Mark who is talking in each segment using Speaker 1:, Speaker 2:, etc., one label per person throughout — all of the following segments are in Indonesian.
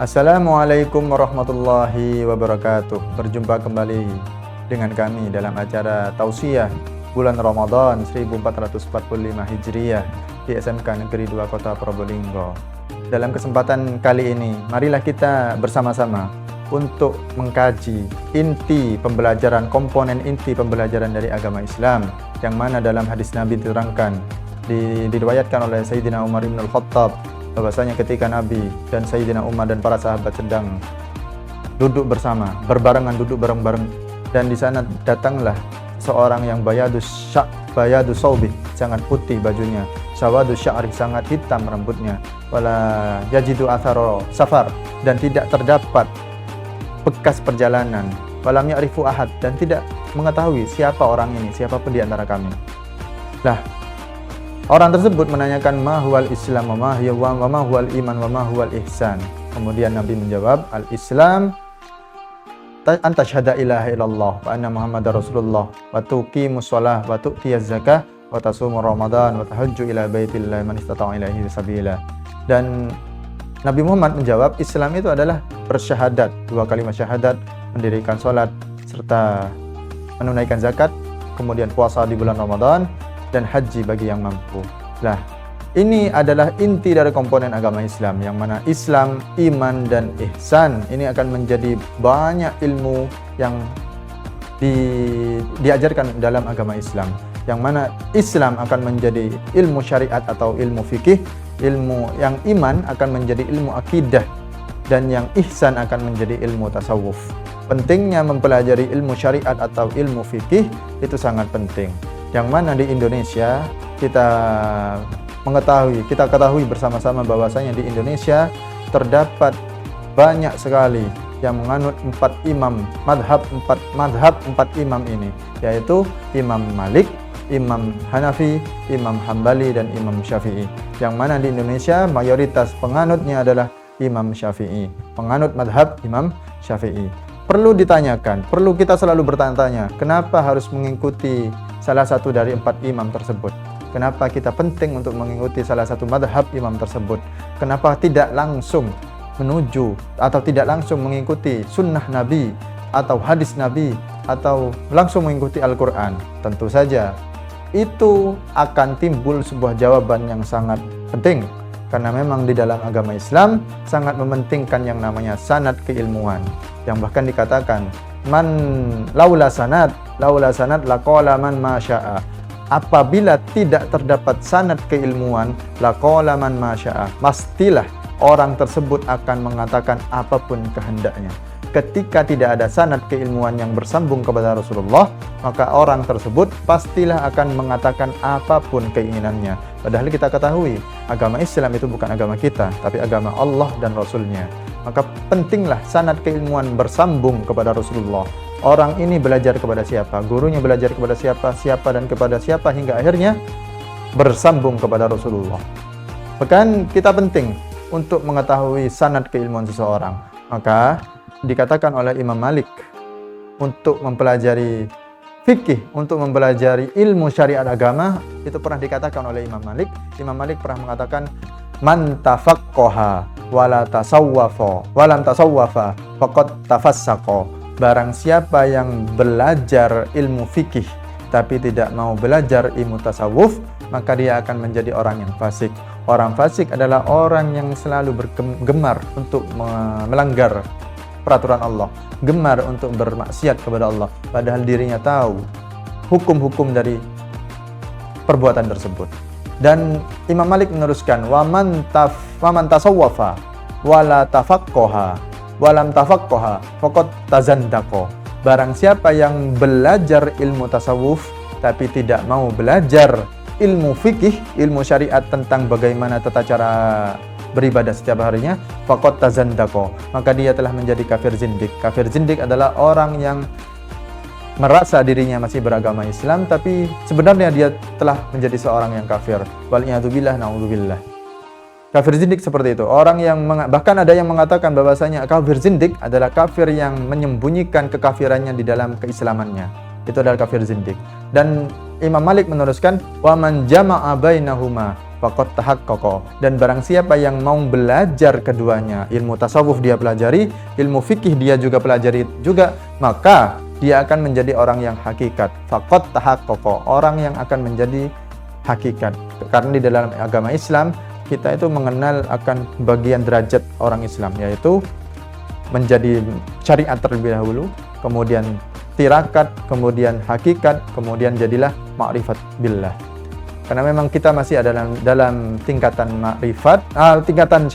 Speaker 1: Assalamualaikum warahmatullahi wabarakatuh. Berjumpa kembali dengan kami dalam acara Tausiah bulan Ramadan 1445 Hijriah di SMK Negeri 2 Kota Probolinggo. Dalam kesempatan kali ini, marilah kita bersama-sama untuk mengkaji inti pembelajaran, komponen inti pembelajaran dari agama Islam, yang mana dalam hadis Nabi diterangkan, diriwayatkan oleh Sayyidina Umar bin Al-Khattab, bahwasanya ketika Nabi dan Sayyidina Umar dan para sahabat sedang duduk bersama, berbarengan duduk bareng-bareng, dan di sana datanglah seorang yang bayadu sawbi, sangat putih bajunya, sawadu sya'ri, sangat hitam rambutnya, wala yajidu atharo safar, dan tidak terdapat bekas perjalanan, walam ya'rifu ahad, dan tidak mengetahui siapa orang ini, siapapun di antara kami. Lah, orang tersebut menanyakan ma huwal Islam wa ma huwal iman wa ma huwal ihsan. Kemudian Nabi menjawab, al-Islam an tasyhada ilaha illallah wa anna Muhammadar Rasulullah wa tuqimus shalah wa tu'tiyaz zakah wa tasumur ramadan wa tahajju ila baitillah man istata'a ilaihi sabila. Dan Nabi Muhammad menjawab, Islam itu adalah bersyahadat, 2 kalimat syahadat, mendirikan salat serta menunaikan zakat, kemudian puasa di bulan Ramadan, dan haji bagi yang mampu. Nah, ini adalah inti dari komponen agama Islam, yang mana Islam, iman, dan ihsan ini akan menjadi banyak ilmu yang diajarkan dalam agama Islam, yang mana Islam akan menjadi ilmu syariat atau ilmu fikih, ilmu yang iman akan menjadi ilmu akidah, dan yang ihsan akan menjadi ilmu tasawuf. Pentingnya mempelajari ilmu syariat atau ilmu fikih itu sangat penting, yang mana di Indonesia kita ketahui bersama-sama bahwasanya di Indonesia terdapat banyak sekali yang menganut empat imam ini, yaitu Imam Malik, Imam Hanafi, Imam Hambali, dan Imam Syafi'i, yang mana di Indonesia mayoritas penganutnya adalah Imam Syafi'i, penganut madhab Imam Syafi'i. Perlu ditanyakan, perlu kita selalu bertanya-tanya, kenapa harus mengikuti salah satu dari 4 imam tersebut? Kenapa kita penting untuk mengikuti salah satu madhab imam tersebut? Kenapa tidak langsung menuju atau tidak langsung mengikuti sunnah Nabi atau hadis Nabi atau langsung mengikuti Al-Quran? Tentu saja itu akan timbul sebuah jawaban yang sangat penting, karena memang di dalam agama Islam sangat mementingkan yang namanya sanad keilmuan, yang bahkan dikatakan man laula sanad laqala man masya'a. Apabila tidak terdapat sanad keilmuan, laqala man masya'a, pastilah orang tersebut akan mengatakan apapun kehendaknya. Ketika tidak ada sanad keilmuan yang bersambung kepada Rasulullah, maka orang tersebut pastilah akan mengatakan apapun keinginannya. Padahal kita ketahui, agama Islam itu bukan agama kita, tapi agama Allah dan Rasulnya. Maka pentinglah sanad keilmuan bersambung kepada Rasulullah. Orang ini belajar kepada siapa, gurunya belajar kepada siapa, dan kepada siapa, hingga akhirnya bersambung kepada Rasulullah. Bahkan kita penting untuk mengetahui sanad keilmuan seseorang. Maka dikatakan oleh Imam Malik untuk mempelajari fikih, untuk mempelajari ilmu syariat agama, itu pernah dikatakan oleh Imam Malik. Imam Malik pernah mengatakan, man tafaqqaha wala tasawwafa walam tasawwafa faqad tafassaqa. Barang siapa yang belajar ilmu fikih tapi tidak mau belajar ilmu tasawuf, maka dia akan menjadi orang yang fasik. Orang fasik adalah orang yang selalu gemar untuk melanggar peraturan Allah, gemar untuk bermaksiat kepada Allah, padahal dirinya tahu hukum-hukum dari perbuatan tersebut. Dan Imam Malik meneruskan, waman tasawwafa wala tafaqqaha walam tafaqqaha faqad tazandaqa. Barang siapa yang belajar ilmu tasawuf tapi tidak mau belajar ilmu fikih, ilmu syariat tentang bagaimana tata cara beribadah setiap harinya, faqad tazandaqa, maka dia telah menjadi kafir zindik. Kafir zindik adalah orang yang merasa dirinya masih beragama Islam, tapi sebenarnya dia telah menjadi seorang yang kafir. Wal'iyadzubillah, na'udzubillah. Kafir zindik seperti itu. Orang yang bahkan ada yang mengatakan bahwasanya kafir zindik adalah kafir yang menyembunyikan kekafirannya di dalam keislamannya. Itu adalah kafir zindik. Dan Imam Malik meneruskan, wa man jama'a bainahuma faqad tahaqqaqa. Dan barang siapa yang mau belajar keduanya, ilmu tasawuf dia pelajari, ilmu fikih dia juga pelajari juga, maka dia akan menjadi orang yang hakikat. Faqad tahaqqaqa, orang yang akan menjadi hakikat. Karena di dalam agama Islam kita itu mengenal akan bagian derajat orang Islam, yaitu menjadi syariat terlebih dahulu, kemudian tirakat, kemudian hakikat, kemudian jadilah ma'rifat billah. Karena memang kita masih ada dalam tingkatan ma'rifat, tingkatan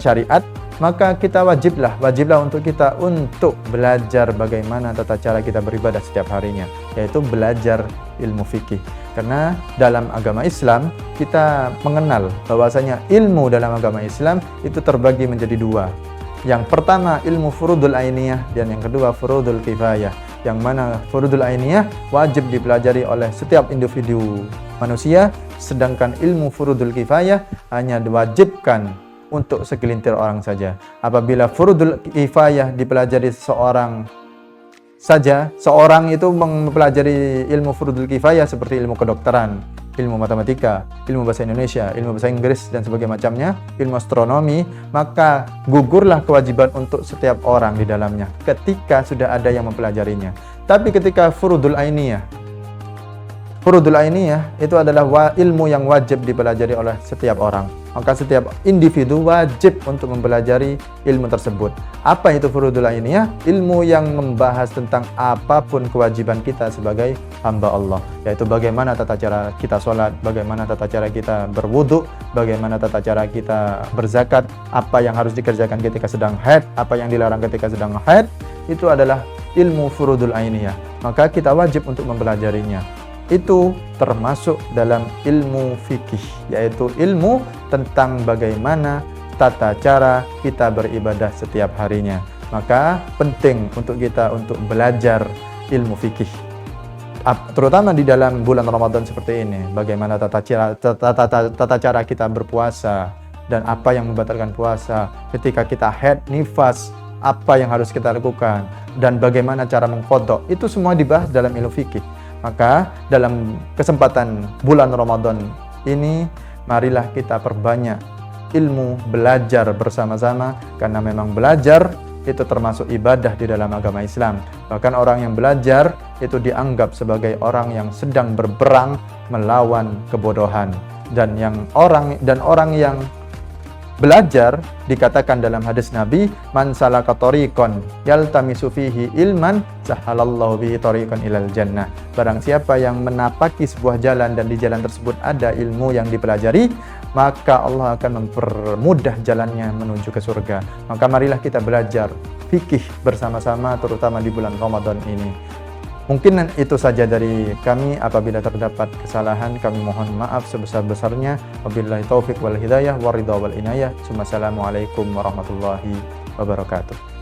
Speaker 1: syariat, maka kita wajiblah untuk kita untuk belajar bagaimana tata cara kita beribadah setiap harinya, yaitu belajar ilmu fikih. Karena dalam agama Islam kita mengenal bahwasanya ilmu dalam agama Islam itu terbagi menjadi dua. Yang pertama ilmu furudul ainiyah dan yang kedua furudul kifayah. Yang mana furudul ainiyah wajib dipelajari oleh setiap individu manusia, sedangkan ilmu furudul kifayah hanya diwajibkan untuk segelintir orang saja. Apabila furudul kifayah dipelajari seorang saja, seorang itu mempelajari ilmu furudul kifayah seperti ilmu kedokteran, ilmu matematika, ilmu bahasa Indonesia, ilmu bahasa Inggris dan sebagainya macamnya, ilmu astronomi, maka gugurlah kewajiban untuk setiap orang di dalamnya ketika sudah ada yang mempelajarinya. Tapi ketika furudul ainiyah itu adalah ilmu yang wajib dipelajari oleh setiap orang. Maka setiap individu wajib untuk mempelajari ilmu tersebut. Apa itu furudul ainiyah? Ilmu yang membahas tentang apapun kewajiban kita sebagai hamba Allah, yaitu bagaimana tata cara kita sholat, bagaimana tata cara kita berwudu, bagaimana tata cara kita berzakat, apa yang harus dikerjakan ketika sedang haid, apa yang dilarang ketika sedang haid. Itu adalah ilmu furudul ainiyah. Maka kita wajib untuk mempelajarinya. Itu termasuk dalam ilmu fikih, yaitu ilmu tentang bagaimana tata cara kita beribadah setiap harinya. Maka penting untuk kita untuk belajar ilmu fikih, terutama di dalam bulan Ramadan seperti ini. Bagaimana tata cara kita berpuasa dan apa yang membatalkan puasa, ketika kita haid, nifas, apa yang harus kita lakukan, dan bagaimana cara mengqadha. Itu semua dibahas dalam ilmu fikih. Maka dalam kesempatan bulan Ramadan ini, marilah kita perbanyak ilmu, belajar bersama-sama, karena memang belajar itu termasuk ibadah di dalam agama Islam. Bahkan orang yang belajar itu dianggap sebagai orang yang sedang berperang melawan kebodohan. Dan orang yang belajar dikatakan dalam hadis Nabi, man salaka tariqan yaltamisu fihi ilman sahalallahu bihi tariqan ilal jannah. Barang siapa yang menapaki sebuah jalan dan di jalan tersebut ada ilmu yang dipelajari, maka Allah akan mempermudah jalannya menuju ke surga. Maka marilah kita belajar fikih bersama-sama, terutama di bulan Ramadan ini. Mungkin itu saja dari kami. Apabila terdapat kesalahan, kami mohon maaf sebesar-besarnya. Wabillahi taufik wal hidayah, waridha wal inayah. Assalamualaikum warahmatullahi wabarakatuh.